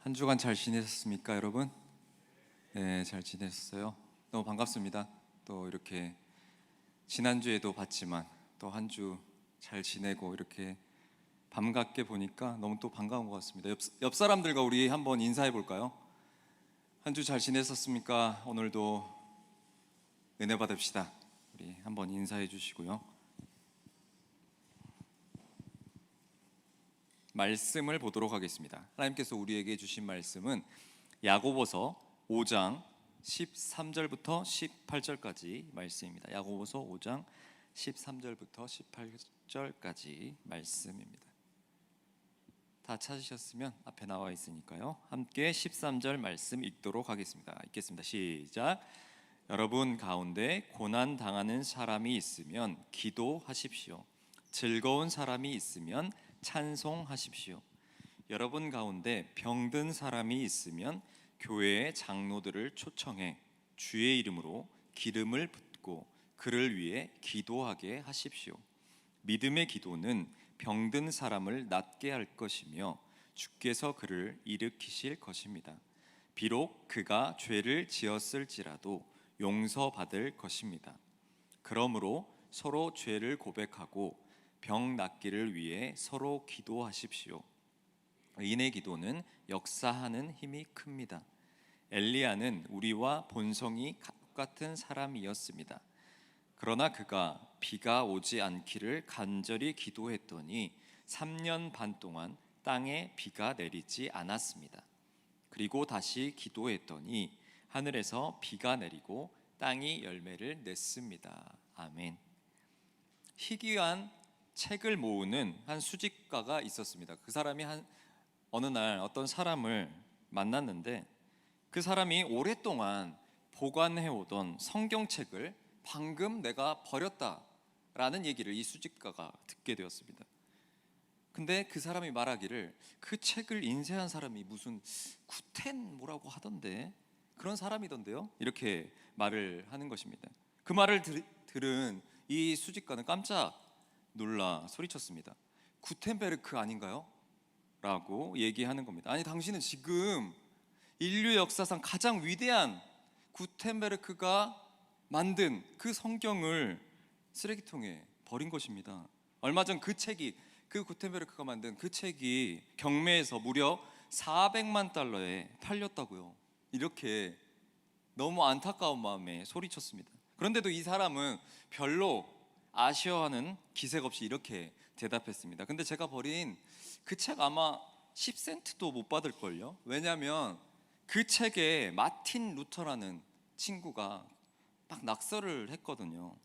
한 주간 잘 지내셨습니까, 여러분? 네, 잘 지내셨어요. 너무 반갑습니다. 또 이렇게 지난주에도 봤지만 또 한 주 잘 지내고 이렇게 반갑게 보니까 너무 또 반가운 것 같습니다. 옆 사람들과 우리 한번 인사해 볼까요? 한 주 잘 지내셨습니까? 오늘도 은혜 받읍시다. 우리 한번 인사해 주시고요. 말씀을 보도록 하겠습니다. 하나님께서 우리에게 주신 말씀은 야고보서 5장 13절부터 18절까지 말씀입니다. 야고보서 5장 13절부터 18절까지 말씀입니다. 다 찾으셨으면 앞에 나와 있으니까요. 함께 13절 말씀 읽도록 하겠습니다. 읽겠습니다. 시작. 여러분 가운데 고난 당하는 사람이 있으면 기도하십시오. 즐거운 사람이 있으면 찬송하십시오. 여러분 가운데 병든 사람이 있으면 교회의 장로들을 초청해 주의 이름으로 기름을 붓고 그를 위해 기도하게 하십시오. 믿음의 기도는 병든 사람을 낫게 할 것이며 주께서 그를 일으키실 것입니다. 비록 그가 죄를 지었을지라도 용서받을 것입니다. 그러므로 서로 죄를 고백하고 병 낫기를 위해 서로 기도하십시오. 의인의 기도는 역사하는 힘이 큽니다. 엘리야는 우리와 본성이 같은 사람이었습니다. 그러나 그가 비가 오지 않기를 간절히 기도했더니 3년 반 동안 땅에 비가 내리지 않았습니다. 그리고 다시 기도했더니 하늘에서 비가 내리고 땅이 열매를 냈습니다. 아멘. 희귀한 책을 모으는 한 수집가가 있었습니다. 그 사람이 어느 날 어떤 사람을 만났는데 그 사람이 오랫동안 보관해오던 성경책을 방금 내가 버렸다라는 얘기를 이 수집가가 듣게 되었습니다. 근데 그 사람이 말하기를 그 책을 인쇄한 사람이 무슨 구텐 뭐라고 하던데 그런 사람이던데요? 이렇게 말을 하는 것입니다. 그 말을 들은 이 수집가는 깜짝 놀라 소리쳤습니다. 구텐베르크 아닌가요? 라고 얘기하는 겁니다. 아니 당신은 지금 인류 역사상 가장 위대한 구텐베르크가 만든 그 성경을 쓰레기통에 버린 것입니다. 얼마 전 그 구텐베르크가 만든 그 책이 경매에서 무려 400만 달러에 팔렸다고요. 이렇게 너무 안타까운 마음에 소리쳤습니다. 그런데도 이 사람은 별로 아쉬워하는 기색 없이 이렇게 대답했습니다. 근데 제가 버린 그 책 아마 10센트도 못 받을걸요. 왜냐하면 그 책에 마틴 루터라는 친구가 막 낙서를 했거든요.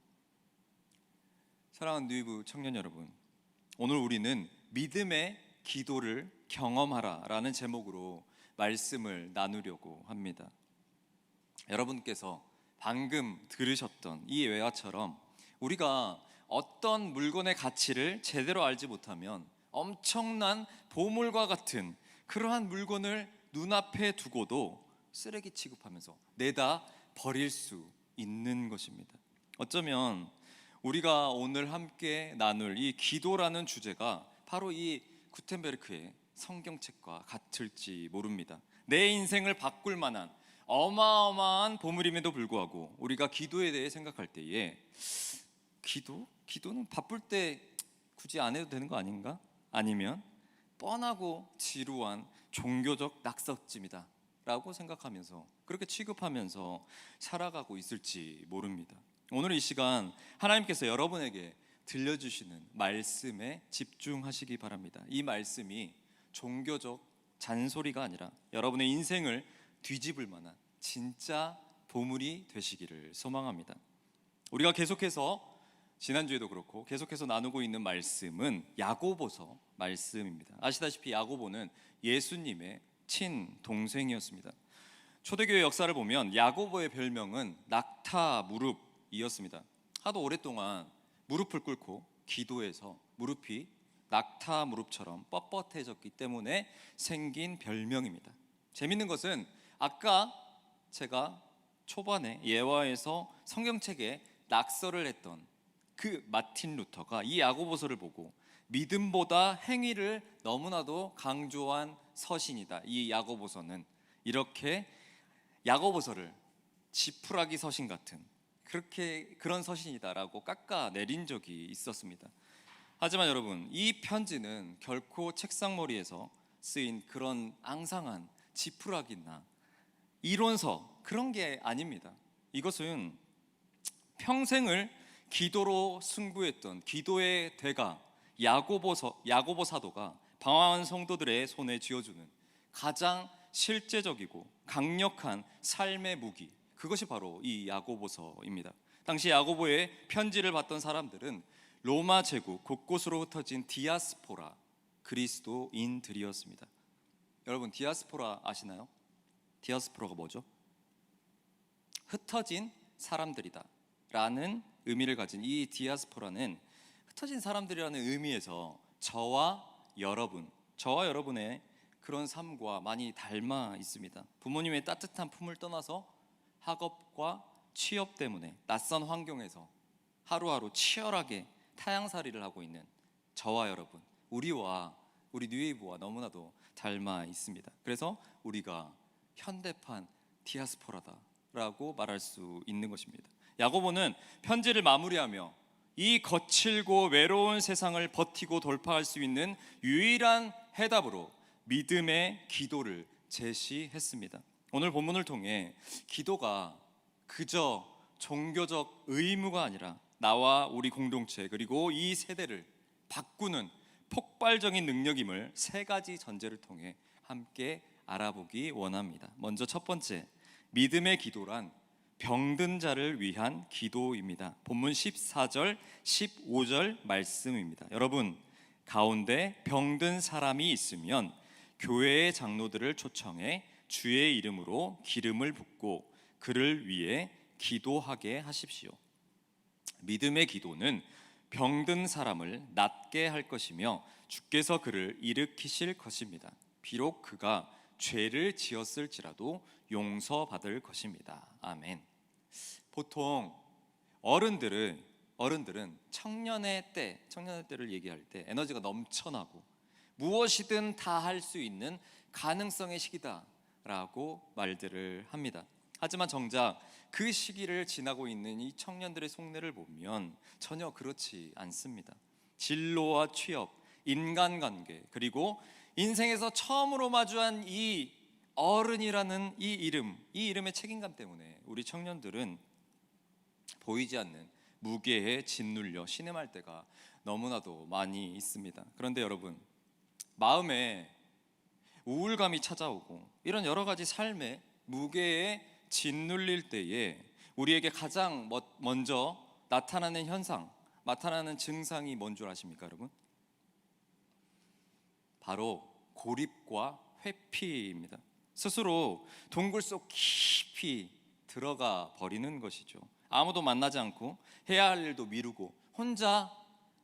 사랑하는 뉴이브 청년 여러분, 오늘 우리는 믿음의 기도를 경험하라 라는 제목으로 말씀을 나누려고 합니다. 여러분께서 방금 들으셨던 이 외화처럼 우리가 어떤 물건의 가치를 제대로 알지 못하면 엄청난 보물과 같은 그러한 물건을 눈앞에 두고도 쓰레기 취급하면서 내다 버릴 수 있는 것입니다. 어쩌면 우리가 오늘 함께 나눌 이 기도라는 주제가 바로 이 구텐베르크의 성경책과 같을지 모릅니다. 내 인생을 바꿀 만한 어마어마한 보물임에도 불구하고 우리가 기도에 대해 생각할 때에 기도는 바쁠 때 굳이 안 해도 되는 거 아닌가? 아니면 뻔하고 지루한 종교적 낙서집이다 라고 생각하면서 그렇게 취급하면서 살아가고 있을지 모릅니다. 오늘 이 시간 하나님께서 여러분에게 들려주시는 말씀에 집중하시기 바랍니다. 이 말씀이 종교적 잔소리가 아니라 여러분의 인생을 뒤집을 만한 진짜 보물이 되시기를 소망합니다. 우리가 계속해서 지난주에도 그렇고 계속해서 나누고 있는 말씀은 야고보서 말씀입니다. 아시다시피 야고보는 예수님의 친동생이었습니다. 초대교회 역사를 보면 야고보의 별명은 낙타 무릎이었습니다. 하도 오랫동안 무릎을 꿇고 기도해서 무릎이 낙타 무릎처럼 뻣뻣해졌기 때문에 생긴 별명입니다. 재밌는 것은 아까 제가 초반에 예화에서 성경책에 낙서를 했던 그 마틴 루터가 이 야고보서를 보고 믿음보다 행위를 너무나도 강조한 서신이다. 이 야고보서는 이렇게 야고보서를 지푸라기 서신 같은 그런 서신이다라고 깎아내린 적이 있었습니다. 하지만 여러분, 이 편지는 결코 책상머리에서 쓰인 그런 앙상한 지푸라기나 이론서 그런 게 아닙니다. 이것은 평생을 기도로 승부했던 기도의 대가 야고보 사도가 방황한 성도들의 손에 쥐어주는 가장 실제적이고 강력한 삶의 무기, 그것이 바로 이 야고보서입니다. 당시 야고보의 편지를 받던 사람들은 로마 제국 곳곳으로 흩어진 디아스포라 그리스도인들이었습니다. 여러분, 디아스포라 아시나요? 디아스포라가 뭐죠? 흩어진 사람들이다 라는 의미를 가진 이 디아스포라는 흩어진 사람들이라는 의미에서 저와 여러분의 그런 삶과 많이 닮아 있습니다. 부모님의 따뜻한 품을 떠나서 학업과 취업 때문에 낯선 환경에서 하루하루 치열하게 타향살이를 하고 있는 저와 여러분, 우리 뉴웨이브와 너무나도 닮아 있습니다. 그래서 우리가 현대판 디아스포라다라고 말할 수 있는 것입니다. 야고보는 편지를 마무리하며 이 거칠고 외로운 세상을 버티고 돌파할 수 있는 유일한 해답으로 믿음의 기도를 제시했습니다. 오늘 본문을 통해 기도가 그저 종교적 의무가 아니라 나와 우리 공동체 그리고 이 세대를 바꾸는 폭발적인 능력임을 세 가지 전제를 통해 함께 알아보기 원합니다. 먼저 첫 번째, 믿음의 기도란 병든 자를 위한 기도입니다. 본문 14절, 15절 말씀입니다. 여러분 가운데 병든 사람이 있으면 교회의 장로들을 초청해 주의 이름으로 기름을 붓고 그를 위해 기도하게 하십시오. 믿음의 기도는 병든 사람을 낫게 할 것이며 주께서 그를 일으키실 것입니다. 비록 그가 죄를 지었을지라도 용서받을 것입니다. 아멘. 보통 어른들은 청년의 때를 얘기할 때 에너지가 넘쳐나고 무엇이든 다 할 수 있는 가능성의 시기다라고 말들을 합니다. 하지만 정작 그 시기를 지나고 있는 이 청년들의 속내를 보면 전혀 그렇지 않습니다. 진로와 취업, 인간관계, 그리고 인생에서 처음으로 마주한 이 어른이라는 이 이름의 책임감 때문에 우리 청년들은 보이지 않는 무게에 짓눌려 신음할 때가 너무나도 많이 있습니다. 그런데 여러분, 마음에 우울감이 찾아오고 이런 여러 가지 삶의 무게에 짓눌릴 때에 우리에게 가장 먼저 나타나는 증상이 뭔 줄 아십니까, 여러분? 바로 고립과 회피입니다. 스스로 동굴 속 깊이 들어가 버리는 것이죠. 아무도 만나지 않고 해야 할 일도 미루고 혼자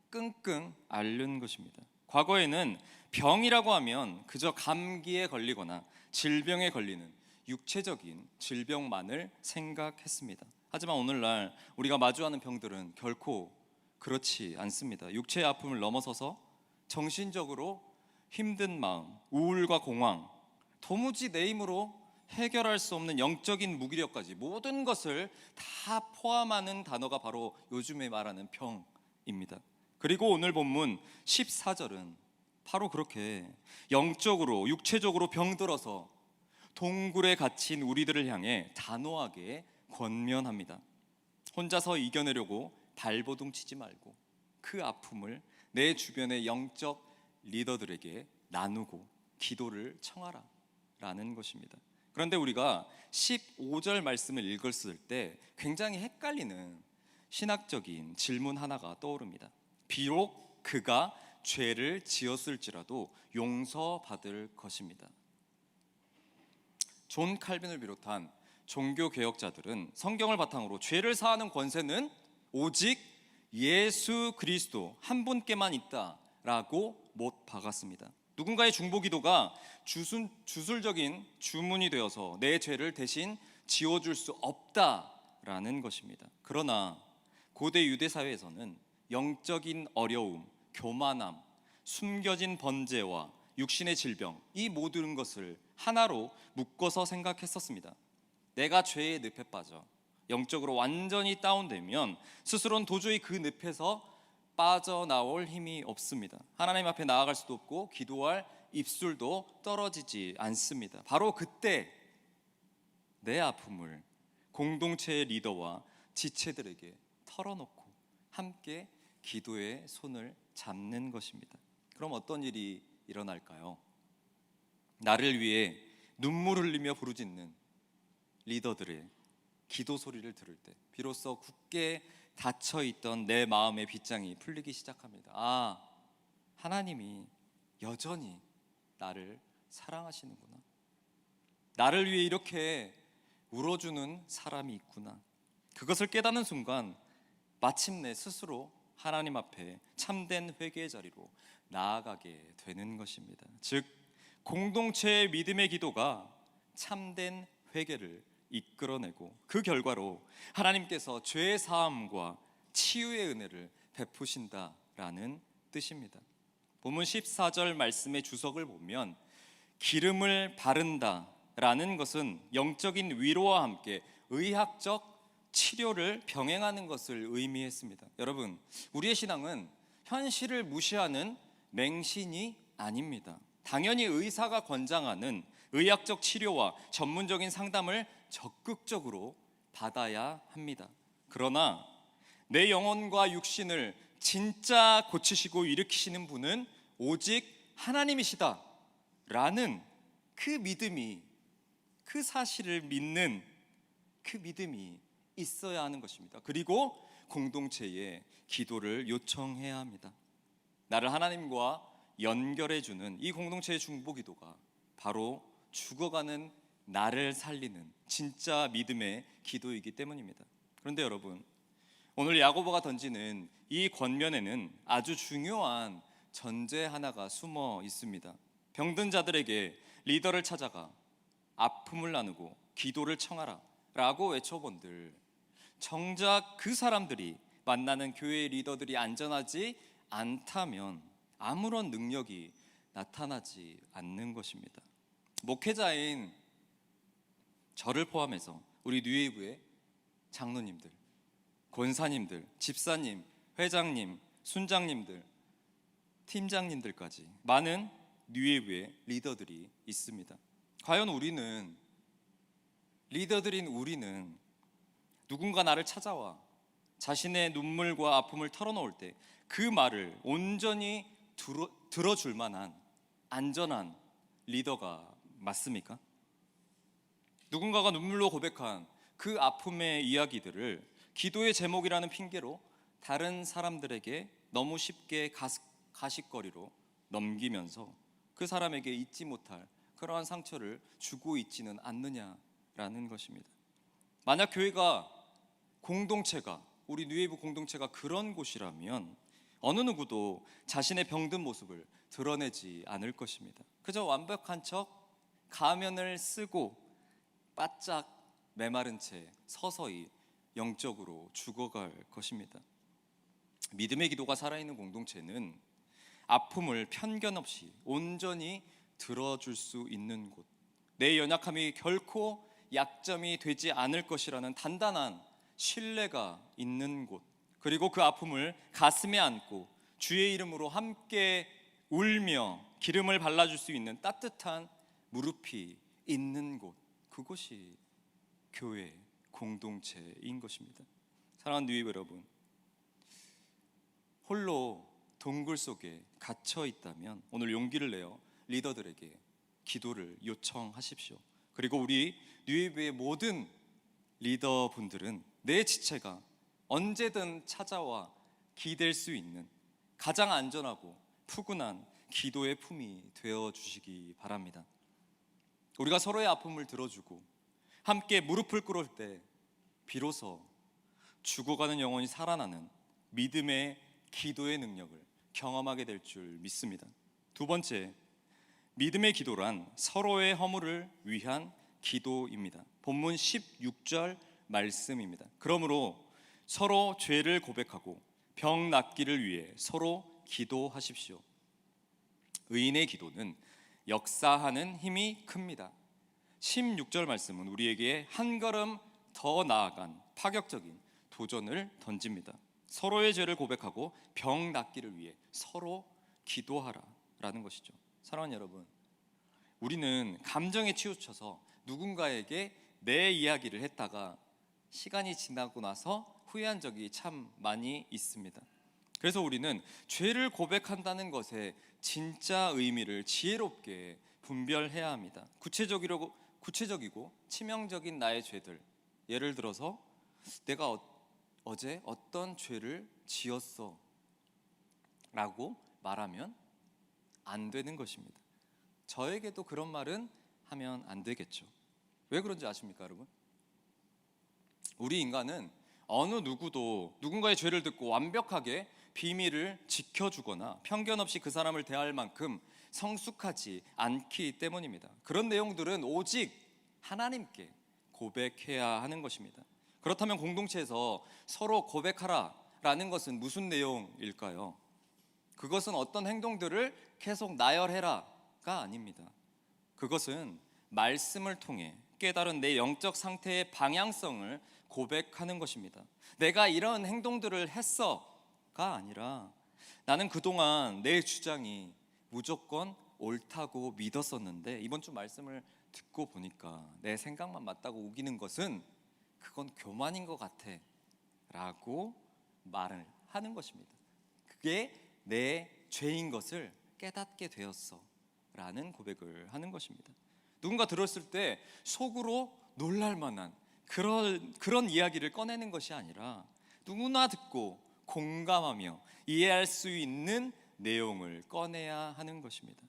끙끙 앓는 것입니다. 과거에는 병이라고 하면 그저 감기에 걸리거나 질병에 걸리는 육체적인 질병만을 생각했습니다. 하지만 오늘날 우리가 마주하는 병들은 결코 그렇지 않습니다. 육체의 아픔을 넘어서서 정신적으로 힘든 마음, 우울과 공황, 도무지 내 힘으로 해결할 수 없는 영적인 무기력까지 모든 것을 다 포함하는 단어가 바로 요즘에 말하는 병입니다. 그리고 오늘 본문 14절은 바로 그렇게 영적으로 육체적으로 병들어서 동굴에 갇힌 우리들을 향해 단호하게 권면합니다. 혼자서 이겨내려고 발버둥 치지 말고 그 아픔을 내 주변의 영적 리더들에게 나누고 기도를 청하라 라는 것입니다. 그런데 우리가 15절 말씀을 읽었을 때 굉장히 헷갈리는 신학적인 질문 하나가 떠오릅니다. 비록 그가 죄를 지었을지라도 용서받을 것입니다. 존 칼빈을 비롯한 종교 개혁자들은 성경을 바탕으로 죄를 사하는 권세는 오직 예수 그리스도 한 분께만 있다라고 못 박았습니다. 누군가의 중보기도가 주술적인 주문이 되어서 내 죄를 대신 지워줄 수 없다라는 것입니다. 그러나 고대 유대 사회에서는 영적인 어려움, 교만함, 숨겨진 번제와 육신의 질병, 이 모든 것을 하나로 묶어서 생각했었습니다. 내가 죄의 늪에 빠져 영적으로 완전히 다운되면 스스로는 도저히 그 늪에서 빠져나올 힘이 없습니다. 하나님 앞에 나아갈 수도 없고 기도할 입술도 떨어지지 않습니다. 바로 그때 내 아픔을 공동체의 리더와 지체들에게 털어놓고 함께 기도의 손을 잡는 것입니다. 그럼 어떤 일이 일어날까요? 나를 위해 눈물 흘리며 부르짖는 리더들의 기도 소리를 들을 때 비로소 굳게 닫혀있던 내 마음의 빗장이 풀리기 시작합니다. 아, 하나님이 여전히 나를 사랑하시는구나. 나를 위해 이렇게 울어주는 사람이 있구나. 그것을 깨닫는 순간 마침내 스스로 하나님 앞에 참된 회개의 자리로 나아가게 되는 것입니다. 즉 공동체의 믿음의 기도가 참된 회개를 이끌어내고 그 결과로 하나님께서 죄의 사함과 치유의 은혜를 베푸신다라는 뜻입니다. 본문 14절 말씀의 주석을 보면 기름을 바른다라는 것은 영적인 위로와 함께 의학적 치료를 병행하는 것을 의미했습니다. 여러분, 우리의 신앙은 현실을 무시하는 맹신이 아닙니다. 당연히 의사가 권장하는 의학적 치료와 전문적인 상담을 적극적으로 받아야 합니다. 그러나 내 영혼과 육신을 진짜 고치시고 일으키시는 분은 오직 하나님이시다 라는 그 믿음이, 그 사실을 믿는 그 믿음이 있어야 하는 것입니다. 그리고 공동체에 기도를 요청해야 합니다. 나를 하나님과 연결해주는 이 공동체의 중보기도가 바로 죽어가는 나를 살리는 진짜 믿음의 기도이기 때문입니다. 그런데 여러분, 오늘 야고보가 던지는 이 권면에는 아주 중요한 전제 하나가 숨어 있습니다. 병든 자들에게 리더를 찾아가 아픔을 나누고 기도를 청하라 라고 외쳐본들, 정작 그 사람들이 만나는 교회의 리더들이 안전하지 않다면 아무런 능력이 나타나지 않는 것입니다. 목회자인 저를 포함해서 우리 뉴웨이브의 장로님들, 권사님들, 집사님, 회장님, 순장님들, 팀장님들까지 많은 뉴웨이브의 리더들이 있습니다. 과연 우리는, 리더들인 우리는 누군가 나를 찾아와 자신의 눈물과 아픔을 털어놓을 때 그 말을 온전히 들어줄 만한 안전한 리더가 맞습니까? 누군가가 눈물로 고백한 그 아픔의 이야기들을 기도의 제목이라는 핑계로 다른 사람들에게 너무 쉽게 가십거리로 넘기면서 그 사람에게 잊지 못할 그러한 상처를 주고 있지는 않느냐라는 것입니다. 만약 교회가, 공동체가, 우리 뉴웨이브 공동체가 그런 곳이라면 어느 누구도 자신의 병든 모습을 드러내지 않을 것입니다. 그저 완벽한 척 가면을 쓰고 바짝 메마른 채 서서히 영적으로 죽어갈 것입니다. 믿음의 기도가 살아있는 공동체는 아픔을 편견 없이 온전히 들어줄 수 있는 곳, 내 연약함이 결코 약점이 되지 않을 것이라는 단단한 신뢰가 있는 곳, 그리고 그 아픔을 가슴에 안고 주의 이름으로 함께 울며 기름을 발라줄 수 있는 따뜻한 무릎이 있는 곳, 그곳이 교회 공동체인 것입니다. 사랑하는 뉴웨이브 여러분, 홀로 동굴 속에 갇혀 있다면 오늘 용기를 내어 리더들에게 기도를 요청하십시오. 그리고 우리 뉴웨이브의 모든 리더분들은 내 지체가 언제든 찾아와 기댈 수 있는 가장 안전하고 푸근한 기도의 품이 되어 주시기 바랍니다. 우리가 서로의 아픔을 들어주고 함께 무릎을 꿇을 때 비로소 죽어가는 영혼이 살아나는 믿음의 기도의 능력을 경험하게 될 줄 믿습니다. 두 번째, 믿음의 기도란 서로의 허물을 위한 기도입니다. 본문 16절 말씀입니다. 그러므로 서로 죄를 고백하고 병 낫기를 위해 서로 기도하십시오. 의인의 기도는 역사하는 힘이 큽니다. 16절 말씀은 우리에게 한 걸음 더 나아간 파격적인 도전을 던집니다. 서로의 죄를 고백하고 병 낫기를 위해 서로 기도하라라는 것이죠. 사랑하는 여러분, 우리는 감정에 치우쳐서 누군가에게 내 이야기를 했다가 시간이 지나고 나서 후회한 적이 참 많이 있습니다. 그래서 우리는 죄를 고백한다는 것의 진짜 의미를 지혜롭게 분별해야 합니다. 구체적이고 치명적인 나의 죄들, 예를 들어서 내가 어제 어떤 죄를 지었어 라고 말하면 안 되는 것입니다. 저에게도 그런 말은 하면 안 되겠죠. 왜 그런지 아십니까, 여러분? 우리 인간은 어느 누구도 누군가의 죄를 듣고 완벽하게 비밀을 지켜주거나 편견 없이 그 사람을 대할 만큼 성숙하지 않기 때문입니다. 그런 내용들은 오직 하나님께 고백해야 하는 것입니다. 그렇다면 공동체에서 서로 고백하라라는 것은 무슨 내용일까요? 그것은 어떤 행동들을 계속 나열해라가 아닙니다. 그것은 말씀을 통해 깨달은 내 영적 상태의 방향성을 고백하는 것입니다. 내가 이런 행동들을 했어가 아니라 나는 그동안 내 주장이 무조건 옳다고 믿었었는데 이번 주 말씀을 듣고 보니까 내 생각만 맞다고 우기는 것은 그건 교만인 것 같아 라고 말을 하는 것입니다. 그게 내 죄인 것을 깨닫게 되었어 라는 고백을 하는 것입니다. 누군가 들었을 때 속으로 놀랄 만한 그런 이야기를 꺼내는 것이 아니라 누구나 듣고 공감하며 이해할 수 있는 내용을 꺼내야 하는 것입니다.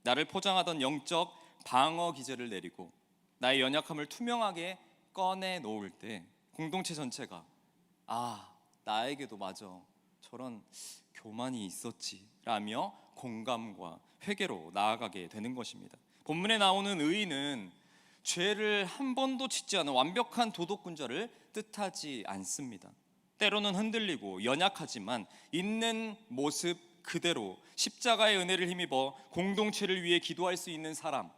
나를 포장하던 영적 방어 기제를 내리고 나의 연약함을 투명하게 꺼내 놓을 때 공동체 전체가 나에게도 맞아 저런 교만이 있었지 라며 공감과 회개로 나아가게 되는 것입니다. 본문에 나오는 의인은 죄를 한 번도 짓지 않은 완벽한 도덕군자를 뜻하지 않습니다. 때로는 흔들리고 연약하지만 있는 모습 그대로 십자가의 은혜를 힘입어 공동체를 위해 기도할 수 있는 사람,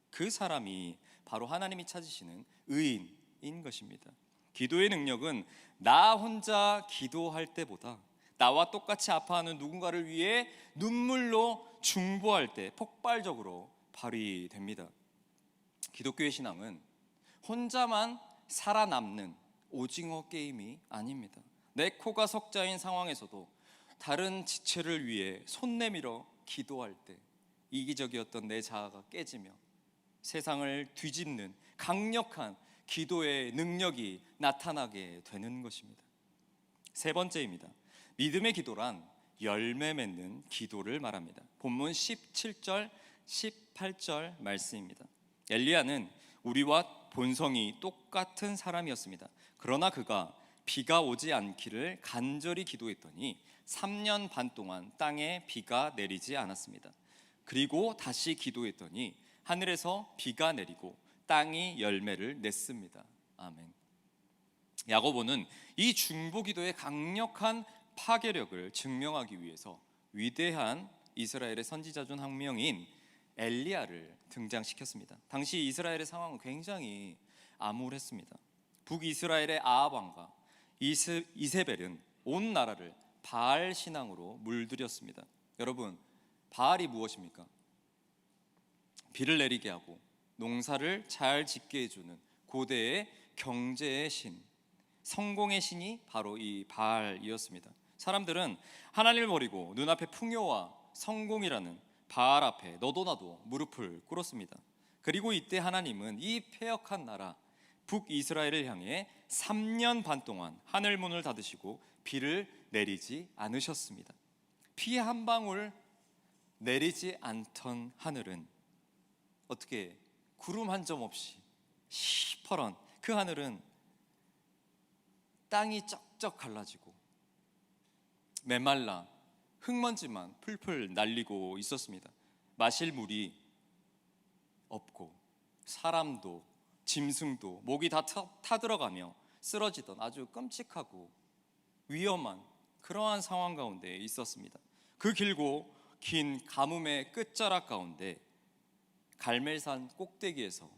그 사람이 바로 하나님이 찾으시는 의인인 것입니다. 기도의 능력은 나 혼자 기도할 때보다 나와 똑같이 아파하는 누군가를 위해 눈물로 중보할 때 폭발적으로 발휘됩니다. 기독교의 신앙은 혼자만 살아남는 오징어 게임이 아닙니다. 내 코가 석자인 상황에서도 다른 지체를 위해 손 내밀어 기도할 때 이기적이었던 내 자아가 깨지며 세상을 뒤집는 강력한 기도의 능력이 나타나게 되는 것입니다. 세 번째입니다. 믿음의 기도란 열매 맺는 기도를 말합니다. 본문 17절 18절 말씀입니다. 엘리야는 우리와 본성이 똑같은 사람이었습니다. 그러나 그가 비가 오지 않기를 간절히 기도했더니 3년 반 동안 땅에 비가 내리지 않았습니다. 그리고 다시 기도했더니 하늘에서 비가 내리고 땅이 열매를 냈습니다. 아멘. 야고보는 이 중보 기도의 강력한 파괴력을 증명하기 위해서 위대한 이스라엘의 선지자 중 한 명인 엘리야를 등장시켰습니다. 당시 이스라엘의 상황은 굉장히 암울했습니다. 북이스라엘의 아합 왕과 이세벨은 온 나라를 바알 신앙으로 물들였습니다. 여러분, 바알이 무엇입니까? 비를 내리게 하고 농사를 잘 짓게 해주는 고대의 경제의 신, 성공의 신이 바로 이 바알이었습니다. 사람들은 하나님을 버리고 눈앞에 풍요와 성공이라는 바알 앞에 너도 나도 무릎을 꿇었습니다. 그리고 이때 하나님은 이 패역한 나라 북이스라엘을 향해 3년 반 동안 하늘 문을 닫으시고 비를 내리지 않으셨습니다. 피 한 방울 내리지 않던 하늘은 어떻게 구름 한 점 없이 시퍼런 그 하늘은 땅이 쩍쩍 갈라지고 메말라 흙먼지만 풀풀 날리고 있었습니다. 마실 물이 없고 사람도 짐승도 목이 다 타들어가며 쓰러지던 아주 끔찍하고 위험한 그러한 상황 가운데 있었습니다. 그 길고 긴 가뭄의 끝자락 가운데 갈멜산 꼭대기에서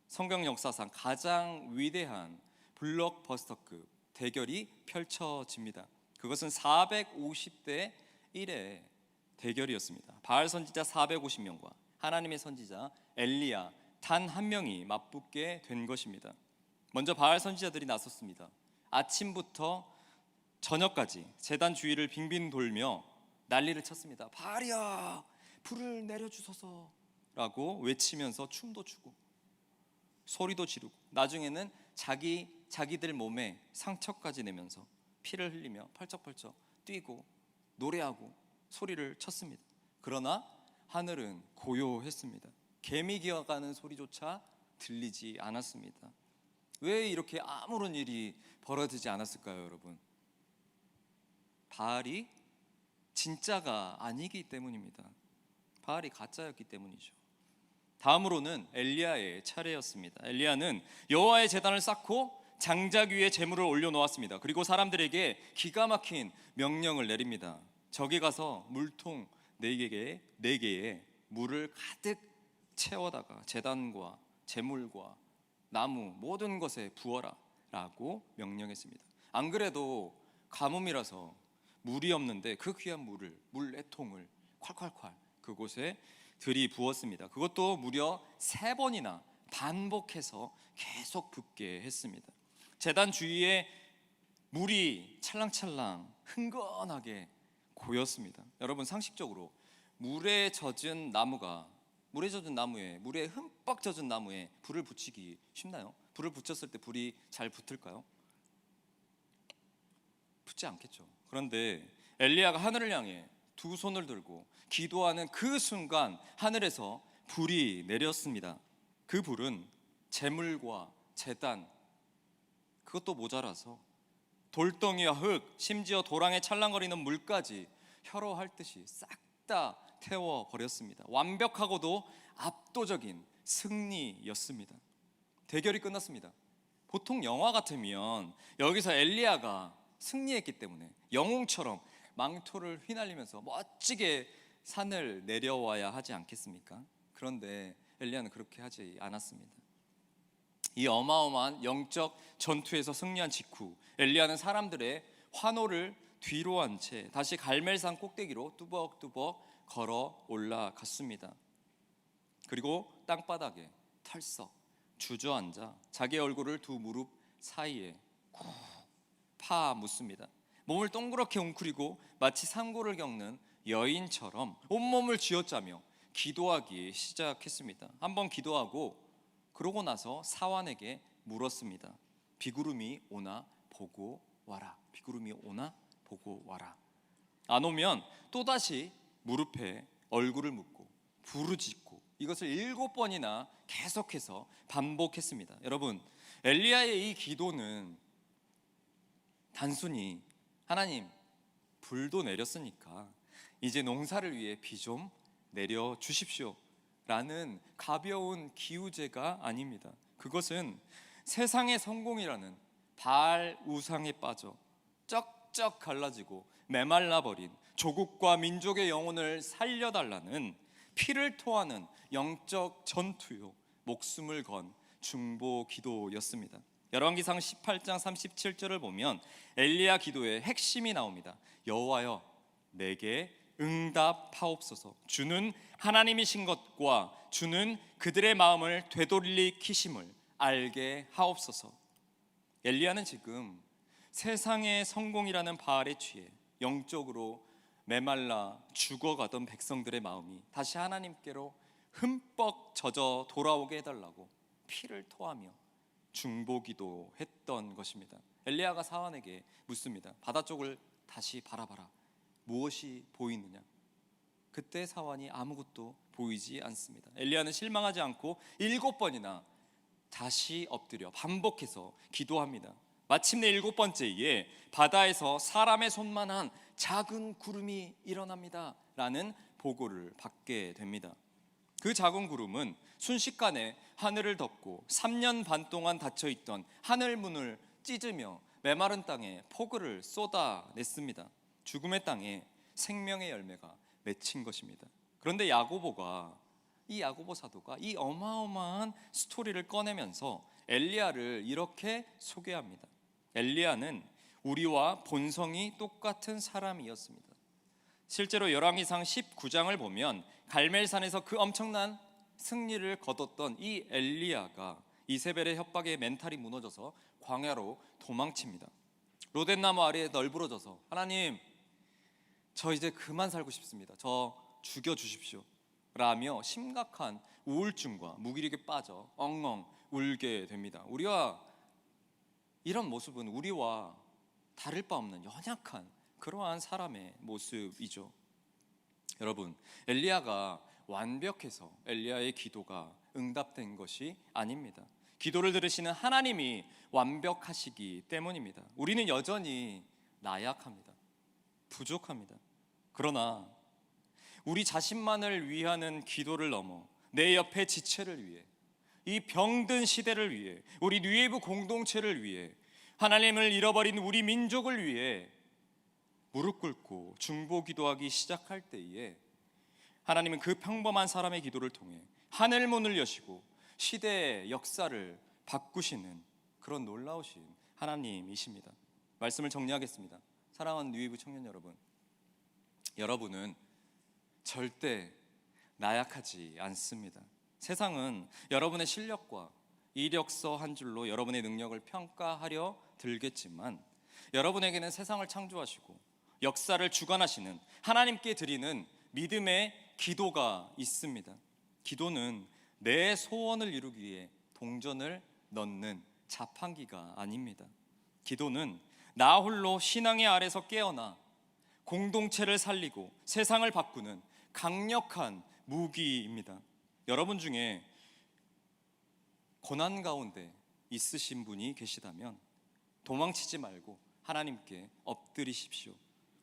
성경 역사상 가장 위대한 블록버스터급 대결이 펼쳐집니다. 그것은 450대 1의 대결이었습니다. 바알 선지자 450명과 하나님의 선지자 엘리야 단 한 명이 맞붙게 된 것입니다. 먼저 바알 선지자들이 나섰습니다. 아침부터 저녁까지 제단 주위를 빙빙 돌며 난리를 쳤습니다. 바알이야, 불을 내려주소서 라고 외치면서 춤도 추고 소리도 지르고 나중에는 자기들 몸에 상처까지 내면서 피를 흘리며 펄쩍펄쩍 뛰고 노래하고 소리를 쳤습니다. 그러나 하늘은 고요했습니다. 개미 기어가는 소리조차 들리지 않았습니다. 왜 이렇게 아무런 일이 벌어지지 않았을까요, 여러분? 바알이 진짜가 아니기 때문입니다. 바알이 가짜였기 때문이죠. 다음으로는 엘리야의 차례였습니다. 엘리야는 여호와의 제단을 쌓고 장작 위에 제물을 올려놓았습니다. 그리고 사람들에게 기가 막힌 명령을 내립니다. 저기 가서 물통 4개에 물을 가득 채워다가 제단과 제물과 나무 모든 것에 부어라 라고 명령했습니다. 안 그래도 가뭄이라서 물이 없는데 그 귀한 물을, 물 4통을 콸콸콸 그곳에 들이부었습니다. 그것도 무려 3번이나 반복해서 계속 붓게 했습니다. 제단 주위에 물이 찰랑찰랑 흥건하게 고였습니다. 여러분, 상식적으로 물에 젖은 나무에 물에 흠뻑 젖은 나무에 불을 붙이기 쉽나요? 불을 붙였을 때 불이 잘 붙을까요? 붙지 않겠죠. 그런데 엘리야가 하늘을 향해 2손을 들고 기도하는 그 순간 하늘에서 불이 내렸습니다. 그 불은 제물과 제단, 그것도 모자라서 돌덩이와 흙, 심지어 도랑에 찰랑거리는 물까지 혀로 할 듯이 싹 다 태워버렸습니다. 완벽하고도 압도적인 승리였습니다. 대결이 끝났습니다. 보통 영화 같으면 여기서 엘리야가 승리했기 때문에 영웅처럼 망토를 휘날리면서 멋지게 산을 내려와야 하지 않겠습니까? 그런데 엘리야는 그렇게 하지 않았습니다. 이 어마어마한 영적 전투에서 승리한 직후 엘리야는 사람들의 환호를 뒤로 한 채 다시 갈멜산 꼭대기로 뚜벅뚜벅 걸어 올라갔습니다. 그리고 땅바닥에 털썩 주저앉아 자기 얼굴을 2 무릎 사이에 쿡 파묻습니다. 몸을 동그랗게 웅크리고 마치 상고를 겪는 여인처럼 온몸을 쥐어짜며 기도하기 시작했습니다. 한번 기도하고 그러고 나서 사환에게 물었습니다. 비구름이 오나 보고 와라. 비구름이 오나 보고 와라. 안 오면 또다시 무릎에 얼굴을 묻고 부르짖고 이것을 7번이나 계속해서 반복했습니다. 여러분, 엘리야의 이 기도는 단순히 하나님, 불도 내렸으니까 이제 농사를 위해 비 좀 내려 주십시오 라는 가벼운 기우제가 아닙니다. 그것은 세상의 성공이라는 바알 우상에 빠져 쩍쩍 갈라지고 메말라버린 조국과 민족의 영혼을 살려달라는 피를 토하는 영적 전투요, 목숨을 건 중보 기도였습니다. 열왕기상 18장 37절을 보면 엘리야 기도의 핵심이 나옵니다. 여호와여, 내게 응답하옵소서. 주는 하나님이신 것과 주는 그들의 마음을 되돌리키심을 알게 하옵소서. 엘리야는 지금 세상의 성공이라는 바알에 취해 영적으로 메말라 죽어가던 백성들의 마음이 다시 하나님께로 흠뻑 젖어 돌아오게 해달라고 피를 토하며 중보기도 했던 것입니다. 엘리야가 사환에게 묻습니다. 바다 쪽을 다시 바라봐라. 무엇이 보이느냐? 그때 사환이 아무것도 보이지 않습니다. 엘리야는 실망하지 않고 7번이나 다시 엎드려 반복해서 기도합니다. 마침내 7번째에 바다에서 사람의 손만한 작은 구름이 일어납니다 라는 보고를 받게 됩니다. 그 작은 구름은 순식간에 하늘을 덮고 3년 반 동안 닫혀있던 하늘문을 찢으며 메마른 땅에 폭우를 쏟아냈습니다. 죽음의 땅에 생명의 열매가 맺힌 것입니다. 그런데 야고보 사도가 이 어마어마한 스토리를 꺼내면서 엘리야를 이렇게 소개합니다. 엘리야는 우리와 본성이 똑같은 사람이었습니다. 실제로 열왕기상 19장을 보면 갈멜산에서 그 엄청난 승리를 거뒀던 이 엘리야가 이세벨의 협박에 멘탈이 무너져서 광야로 도망칩니다. 로덴나무 아래에 널브러져서 하나님, 저 이제 그만 살고 싶습니다. 저 죽여주십시오 라며 심각한 우울증과 무기력에 빠져 엉엉 울게 됩니다. 이런 모습은 우리와 다를 바 없는 연약한 그러한 사람의 모습이죠. 여러분, 엘리야가 완벽해서 엘리야의 기도가 응답된 것이 아닙니다. 기도를 들으시는 하나님이 완벽하시기 때문입니다. 우리는 여전히 나약합니다. 부족합니다. 그러나 우리 자신만을 위하는 기도를 넘어 내 옆에 지체를 위해, 이 병든 시대를 위해, 우리 뉴웨이브 공동체를 위해, 하나님을 잃어버린 우리 민족을 위해 무릎 꿇고 중보 기도하기 시작할 때에 하나님은 그 평범한 사람의 기도를 통해 하늘 문을 여시고 시대의 역사를 바꾸시는 그런 놀라우신 하나님이십니다. 말씀을 정리하겠습니다. 사랑하는 뉴웨이브 청년 여러분, 여러분은 절대 나약하지 않습니다. 세상은 여러분의 실력과 이력서 한 줄로 여러분의 능력을 평가하려 들겠지만, 여러분에게는 세상을 창조하시고 역사를 주관하시는 하나님께 드리는 믿음의 기도가 있습니다. 기도는 내 소원을 이루기 위해 동전을 넣는 자판기가 아닙니다. 기도는 나 홀로 신앙의 아래서 깨어나 공동체를 살리고 세상을 바꾸는 강력한 무기입니다. 여러분 중에 고난 가운데 있으신 분이 계시다면 도망치지 말고 하나님께 엎드리십시오.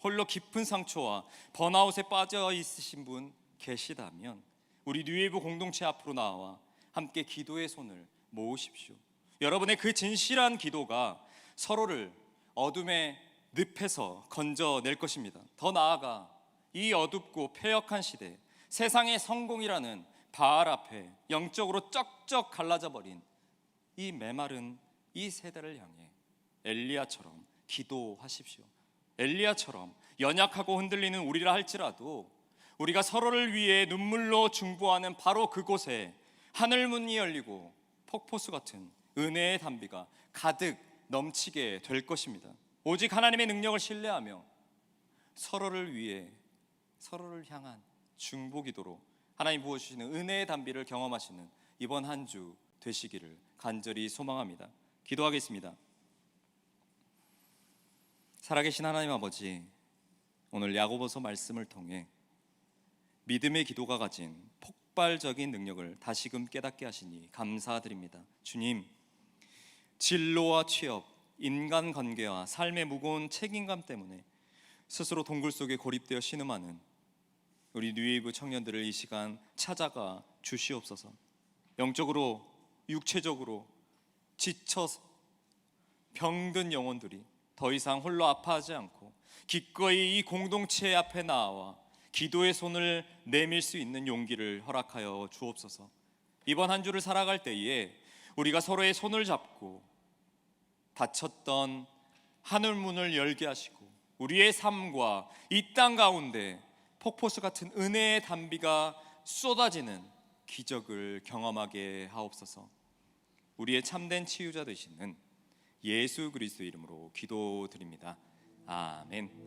홀로 깊은 상처와 번아웃에 빠져 있으신 분 계시다면 우리 뉴웨이브 공동체 앞으로 나와 함께 기도의 손을 모으십시오. 여러분의 그 진실한 기도가 서로를 어둠의 늪에서 건져낼 것입니다. 더 나아가 이 어둡고 패역한 시대, 세상의 성공이라는 바알 앞에 영적으로 쩍쩍 갈라져 버린 이 메마른 이 세대를 향해 엘리야처럼 기도하십시오. 엘리야처럼 연약하고 흔들리는 우리라 할지라도 우리가 서로를 위해 눈물로 중보하는 바로 그곳에 하늘문이 열리고 폭포수 같은 은혜의 담비가 가득 넘치게 될 것입니다. 오직 하나님의 능력을 신뢰하며 서로를 위해, 서로를 향한 중보기도로 하나님 부어주시는 은혜의 담비를 경험하시는 이번 한 주 되시기를 간절히 소망합니다. 기도하겠습니다. 살아계신 하나님 아버지, 오늘 야고보서 말씀을 통해 믿음의 기도가 가진 폭발적인 능력을 다시금 깨닫게 하시니 감사드립니다. 주님, 진로와 취업, 인간관계와 삶의 무거운 책임감 때문에 스스로 동굴 속에 고립되어 신음하는 우리 뉴웨이브 청년들을 이 시간 찾아가 주시옵소서. 영적으로, 육체적으로 지쳐서 병든 영혼들이 더 이상 홀로 아파하지 않고 기꺼이 이 공동체 앞에 나와 기도의 손을 내밀 수 있는 용기를 허락하여 주옵소서. 이번 한 주를 살아갈 때에 우리가 서로의 손을 잡고 닫혔던 하늘문을 열게 하시고 우리의 삶과 이 땅 가운데 폭포수 같은 은혜의 담비가 쏟아지는 기적을 경험하게 하옵소서. 우리의 참된 치유자 되시는 예수 그리스도 이름으로 기도드립니다. 아멘.